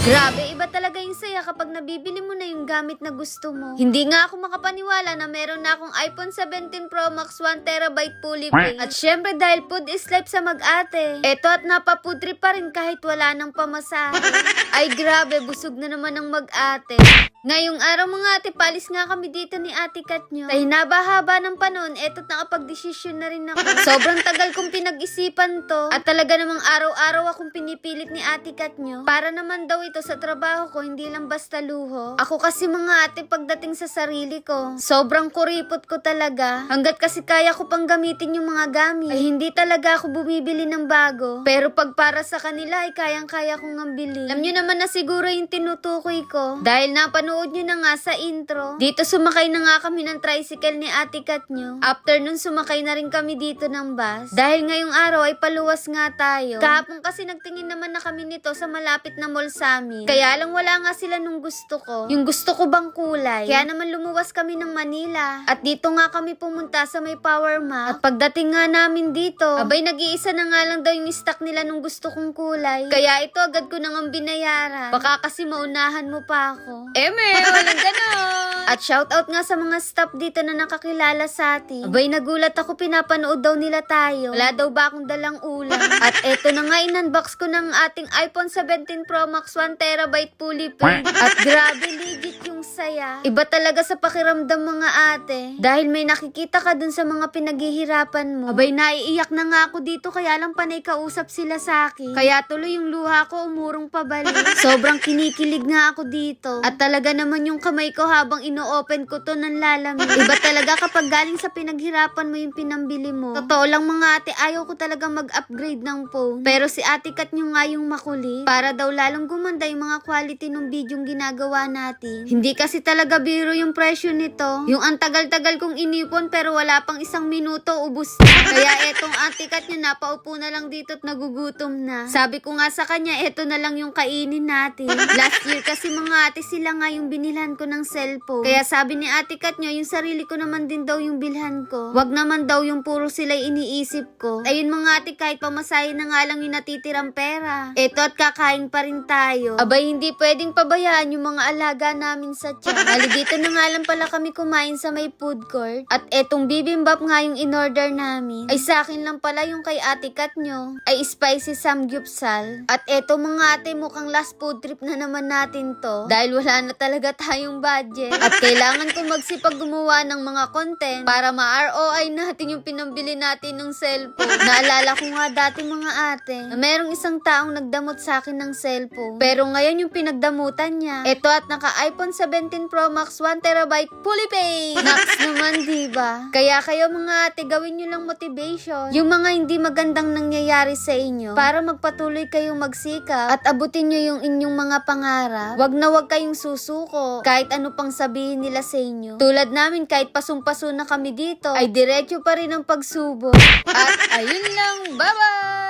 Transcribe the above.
Grabe, iba talaga yung saya kapag nabibili mo na yung gamit na gusto mo. Hindi nga ako makapaniwala na meron na akong iPhone 17 Pro Max 1TB fully paid. At syempre dahil food is life sa mag-ate. Eto at napapudri pa rin kahit wala nang pamasahe. Ay grabe, busog na naman ng mag-ate. Ngayong araw mga ate, palis nga kami dito ni Ate Kat nyo. Sa hinaba-haba ng panahon, eto't nakapag-desisyon na rin ako. Sobrang tagal kong pinag-isipan to. At talaga namang araw-araw akong pinipilit ni Ate Kat nyo. Para naman daw ito sa trabaho ko, hindi lang basta luho. Ako kasi mga ate, pagdating sa sarili ko, sobrang kuripot ko talaga. Hanggat kasi kaya ko pang gamitin yung mga gamit, ay hindi talaga ako bumibili ng bago. Pero pag para sa kanila, ay kayang-kaya kong ngambili. Alam nyo naman na siguro yung tinutukoy ko. Dahil napanood nyo na nga sa intro. Dito sumakay na nga kami ng tricycle ni Ate Kat nyo. After nun, sumakay na rin kami dito ng bus. Dahil ngayong araw ay paluwas nga tayo. Kahapon kasi nagtingin naman na kami nito sa malapit na mall sa amin. Kaya lang wala nga sila nung gusto ko. Yung gusto ko bang kulay. Kaya naman lumuwas kami ng Manila. At dito nga kami pumunta sa may Power Mall. At pagdating nga namin dito, abay nag-iisa na nga lang daw yung stock nila nung gusto kong kulay. Kaya ito agad ko nang binayaran. Baka kasi maunahan mo pa ako. Walang ganon. At shoutout nga sa mga staff dito na nakakilala sa atin. Abay nagulat ako, pinapanood daw nila tayo. Wala daw ba akong dalang ulam? At eto na nga, in-unbox ko ng ating iPhone 17 Pro Max 1TB fully paid. At grabe, legit yung saya. Iba talaga sa pakiramdam mga ate. Dahil may nakikita ka dun sa mga pinaghihirapan mo. Abay naiiyak na nga ako dito, kaya lang panay kausap sila sa akin. Kaya tuloy yung luha ko umurong pabalik. Sobrang kinikilig nga ako dito. At talaga naman yung kamay ko habang ino-open ko to ng lalamig. Iba talaga kapag galing sa pinaghirapan mo yung pinambili mo. Totoo lang mga ate, ayaw ko talaga mag-upgrade ng phone. Pero si Ate Kat nyo nga yung makulit. Para daw lalong gumanda yung mga quality ng bidyong ginagawa natin. Hindi kasi talaga biro yung presyo nito. Yung ang tagal-tagal kong inipon pero wala pang isang minuto, ubus na. Kaya etong Ate Kat nyo, napaupo na lang dito at nagugutom na. Sabi ko nga sa kanya, eto na lang yung kainin natin. Last year kasi mga ate, sila nga yung binilhan ko ng cellphone. Kaya sabi ni Ate Kat nyo, yung sarili ko naman din daw yung bilhan ko. Wag naman daw yung puro sila iniisip ko. Ayun mga ate, kahit pamasahin na nga lang yung natitirang pera. Eto at kakain pa rin tayo. Abay, hindi pwedeng pabayaan yung mga alaga namin sa tiyan. Hali dito na nga lang pala kami kumain sa may food court. At etong bibimbap nga yung in-order namin. Ay sa akin lang pala yung kay Ate Kat nyo. Ay spicy samgyupsal. At eto mga ate, mukhang last food trip na naman natin to. Dahil wala na talaga tayong budget. At kailangan ko magsipag gumawa ng mga content para ma-ROI natin yung pinambili natin ng cellphone. Naalala ko nga dati mga ate, na merong isang taong nagdamot sa akin ng cellphone. Pero ngayon yung pinagdamutan niya. Ito at naka iPhone 17 Pro Max 1TB fully paid. Next naman, diba? Kaya kayo mga ate, gawin nyo lang motivation. Yung mga hindi magandang nangyayari sa inyo para magpatuloy kayong magsikap at abutin nyo yung inyong mga pangarap. Wag na wag kayong susuko kahit ano pang sabihin nila sa inyo. Tulad namin, kahit pasong-paso na kami dito, ay diretso pa rin ang pagsubok. At ayun lang, bye-bye!